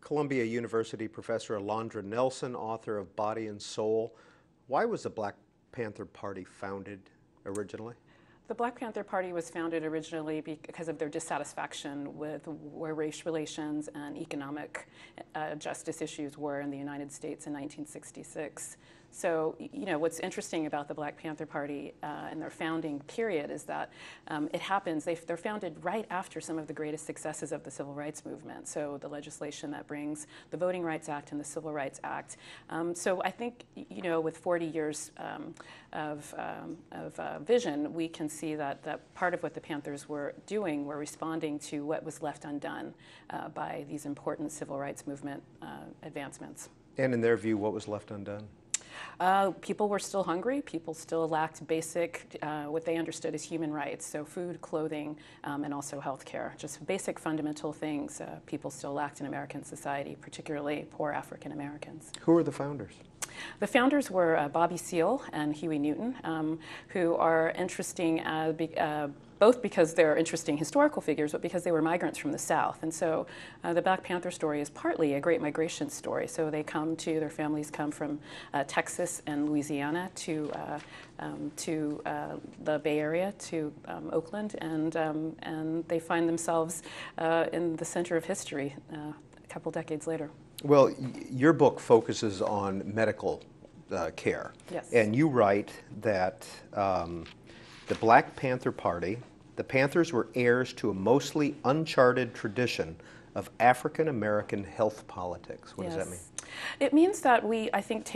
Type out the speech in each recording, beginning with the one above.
Columbia University professor Alondra Nelson, author of Body and Soul. Why was the Black Panther Party founded originally? The Black Panther Party was founded originally because of their dissatisfaction with where race relations and economic justice issues were in the United States in 1966. So, you know, what's interesting about the Black Panther Party and their founding period is that it happens, they're founded right after some of the greatest successes of the Civil Rights Movement. So the legislation that brings the Voting Rights Act and the Civil Rights Act. So I think, you know, with 40 years of vision, we can see that part of what the Panthers were doing were responding to what was left undone by these important Civil Rights Movement advancements. And in their view, what was left undone? People were still hungry. People still lacked basic, what they understood as human rights, so food, clothing, and also health care. Just basic fundamental things people still lacked in American society, particularly poor African Americans. Who were the founders? The founders were Bobby Seale and Huey Newton, who are interesting both because they're interesting historical figures, but because they were migrants from the South. And so the Black Panther story is partly a great migration story. So their families come from Texas and Louisiana to the Bay Area, to Oakland, and they find themselves in the center of history a couple decades later. Well, your book focuses on medical care. Yes. And you write that the Black Panther Party, the Panthers were heirs to a mostly uncharted tradition of African American health politics. What does that mean? It means that we, I think,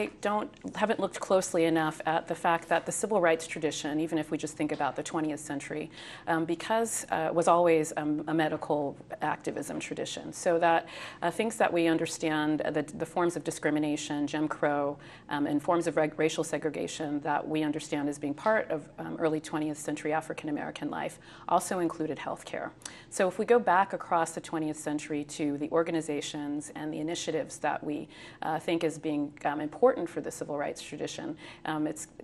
haven't looked closely enough at the fact that the civil rights tradition, even if we just think about the 20th century, because was always a medical activism tradition. So that things that we understand, the forms of discrimination, Jim Crow, and forms of racial segregation that we understand as being part of early 20th century African American life also included health care. So if we go back across the 20th century to the organizations and the initiatives that we think as being important for the civil rights tradition,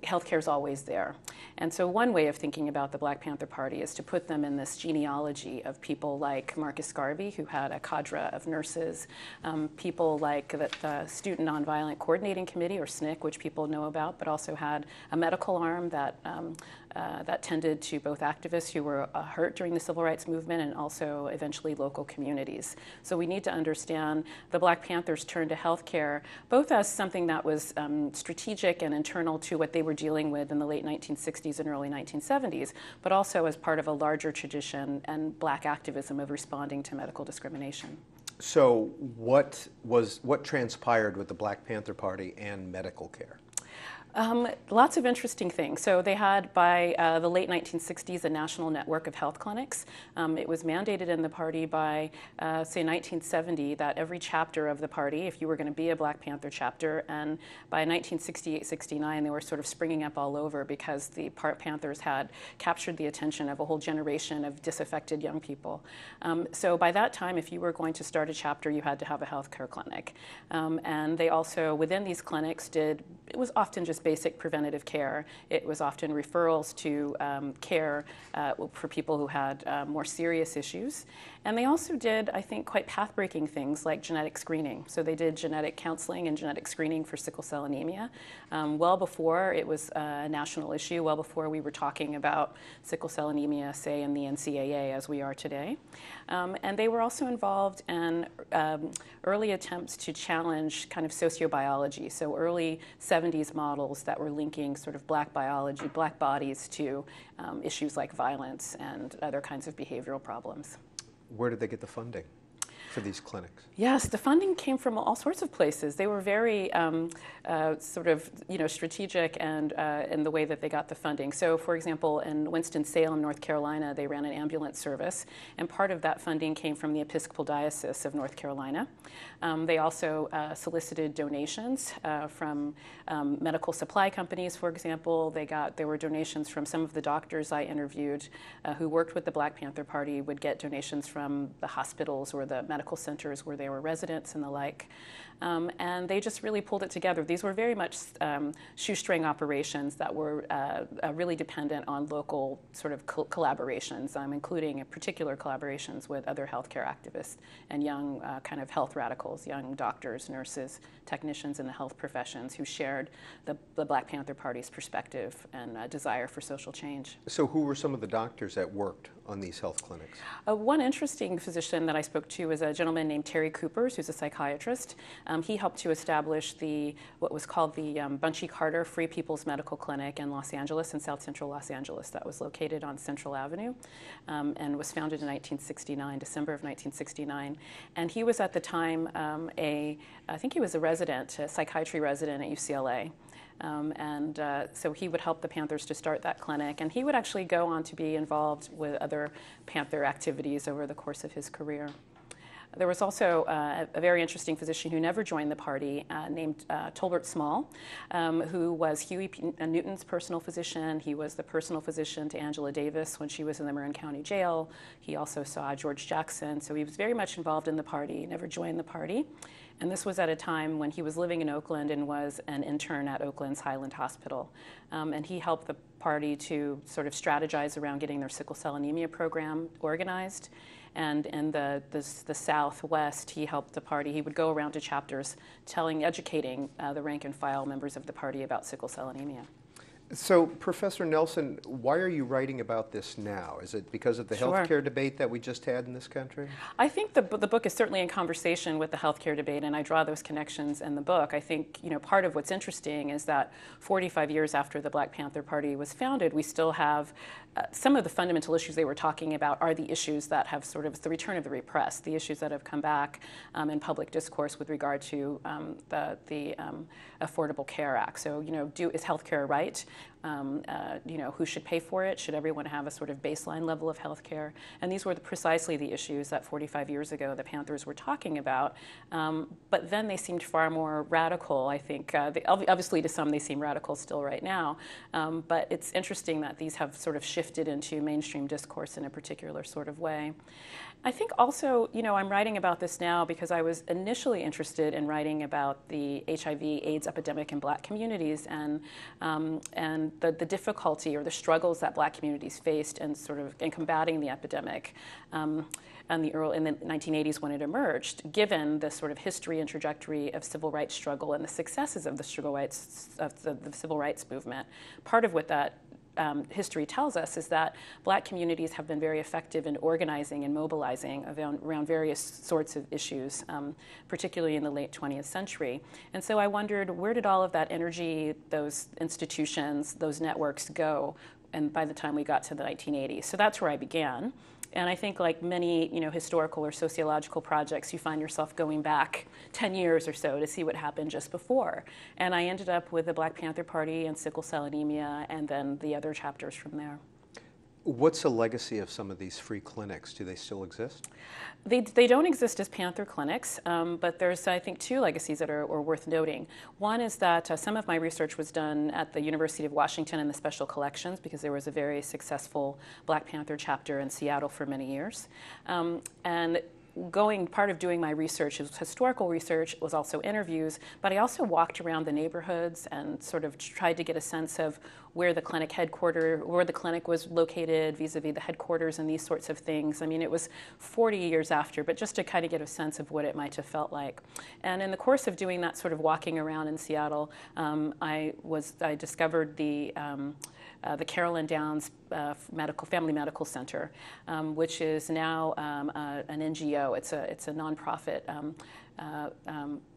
healthcare is always there. And so one way of thinking about the Black Panther Party is to put them in this genealogy of people like Marcus Garvey, who had a cadre of nurses, people like the Student Nonviolent Coordinating Committee, or SNCC, which people know about, but also had a medical arm that tended to both activists who were hurt during the civil rights movement and also eventually local communities. So we need to understand the Black Panthers turned to healthcare both as something that was strategic and internal to what they were dealing with in the late 1960s and early 1970s, but also as part of a larger tradition and Black activism of responding to medical discrimination. So what transpired with the Black Panther Party and medical care? Lots of interesting things. So they had, by the late 1960s, a national network of health clinics. It was mandated in the party by, say, 1970, that every chapter of the party, if you were going to be a Black Panther chapter, and by 1968-69, they were sort of springing up all over because the Panthers had captured the attention of a whole generation of disaffected young people. So by that time, if you were going to start a chapter, you had to have a health care clinic. And they also, within these clinics, it was often just basic preventative care. It was often referrals to care for people who had more serious issues. And they also did, I think, quite path-breaking things like genetic screening. So they did genetic counseling and genetic screening for sickle cell anemia well before it was a national issue, well before we were talking about sickle cell anemia, say, in the NCAA as we are today. And they were also involved in early attempts to challenge kind of sociobiology, so early 70s models that were linking sort of Black biology, Black bodies to issues like violence and other kinds of behavioral problems. Where did they get the funding for these clinics? Yes, the funding came from all sorts of places. They were very sort of, strategic and in the way that they got the funding. So, for example, in Winston-Salem, North Carolina, they ran an ambulance service, and part of that funding came from the Episcopal Diocese of North Carolina. They also solicited donations from medical supply companies, for example. There were donations from some of the doctors I interviewed who worked with the Black Panther Party would get donations from the hospitals or the medical medical centers where they were residents and the like. And they just really pulled it together. These were very much shoestring operations that were really dependent on local sort of collaborations, including particular collaborations with other healthcare activists and young kind of health radicals, young doctors, nurses, technicians in the health professions who shared the Black Panther Party's perspective and desire for social change. So who were some of the doctors that worked on these health clinics? One interesting physician that I spoke to was a gentleman named Terry Coopers, who's a psychiatrist. He helped to establish what was called the Bunchy Carter Free People's Medical Clinic in Los Angeles, in South Central Los Angeles, that was located on Central Avenue and was founded in 1969, December of 1969. And he was at the time I think he was a psychiatry resident at UCLA. So he would help the Panthers to start that clinic, and he would actually go on to be involved with other Panther activities over the course of his career. There was also a very interesting physician who never joined the party named Tolbert Small, who was Huey Newton's personal physician. He was the personal physician to Angela Davis when she was in the Marin County Jail. He also saw George Jackson, so he was very much involved in the party, never joined the party. And this was at a time when he was living in Oakland and was an intern at Oakland's Highland Hospital. And he helped the party to sort of strategize around getting their sickle cell anemia program organized. And in the Southwest, he helped the party. He would go around to chapters educating the rank and file members of the party about sickle cell anemia. So, Professor Nelson, why are you writing about this now? Is it because of the healthcare debate that we just had in this country? I think the book is certainly in conversation with the healthcare debate, and I draw those connections in the book. I think part of what's interesting is that 45 years after the Black Panther Party was founded, we still have some of the fundamental issues they were talking about are the issues that have sort of the return of the repressed, the issues that have come back in public discourse with regard to the Affordable Care Act. So, is healthcare right? Who should pay for it? Should everyone have a sort of baseline level of health care? And these were precisely the issues that 45 years ago the Panthers were talking about. But then they seemed far more radical, I think. Obviously, to some, they seem radical still right now. But it's interesting that these have sort of shifted into mainstream discourse in a particular sort of way. I think also, I'm writing about this now because I was initially interested in writing about the HIV/AIDS epidemic in Black communities and the difficulty or the struggles that Black communities faced in combating the epidemic in the 1980s when it emerged, given the sort of history and trajectory of civil rights struggle and the successes of the civil rights movement. Part of what that history tells us is that Black communities have been very effective in organizing and mobilizing around various sorts of issues, particularly in the late 20th century. And so I wondered, where did all of that energy, those institutions, those networks go, and by the time we got to the 1980s? So that's where I began. And I think, like many, historical or sociological projects, you find yourself going back 10 years or so to see what happened just before. And I ended up with the Black Panther Party and sickle cell anemia, and then the other chapters from there. What's the legacy of some of these free clinics? Do they still exist? They don't exist as Panther clinics, but there's, I think, two legacies that are worth noting. One is that some of my research was done at the University of Washington in the Special Collections because there was a very successful Black Panther chapter in Seattle for many years. And part of doing my research is historical research, was also interviews, but I also walked around the neighborhoods and sort of tried to get a sense of where the clinic was located vis-a-vis the headquarters and these sorts of things. I mean, it was 40 years after, but just to kind of get a sense of what it might have felt like. And in the course of doing that sort of walking around in Seattle, I discovered the Carolyn Downs Family Medical Center, which is now an NGO. It's a nonprofit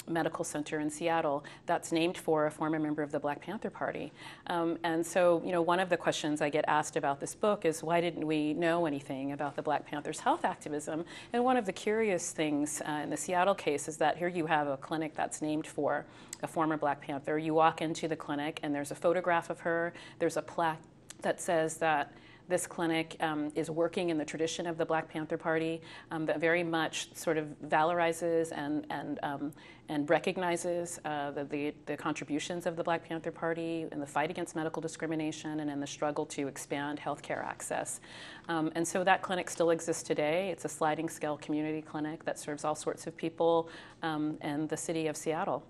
medical center in Seattle that's named for a former member of the Black Panther Party. And so, one of the questions I get asked about this book is, why didn't we know anything about the Black Panthers' health activism? And one of the curious things in the Seattle case is that here you have a clinic that's named for a former Black Panther. You walk into the clinic and there's a photograph of her. There's a plaque that says that This clinic is working in the tradition of the Black Panther Party that very much sort of valorizes and recognizes the contributions of the Black Panther Party in the fight against medical discrimination and in the struggle to expand healthcare access. And so that clinic still exists today. It's a sliding scale community clinic that serves all sorts of people in the city of Seattle.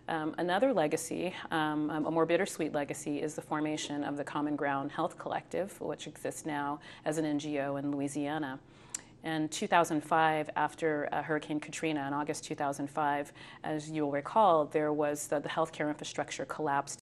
Another legacy, a more bittersweet legacy, is the formation of the Common Ground Health Collective, which exists now as an NGO in Louisiana. In 2005, after Hurricane Katrina, in August 2005, as you'll recall, there was the healthcare infrastructure collapsed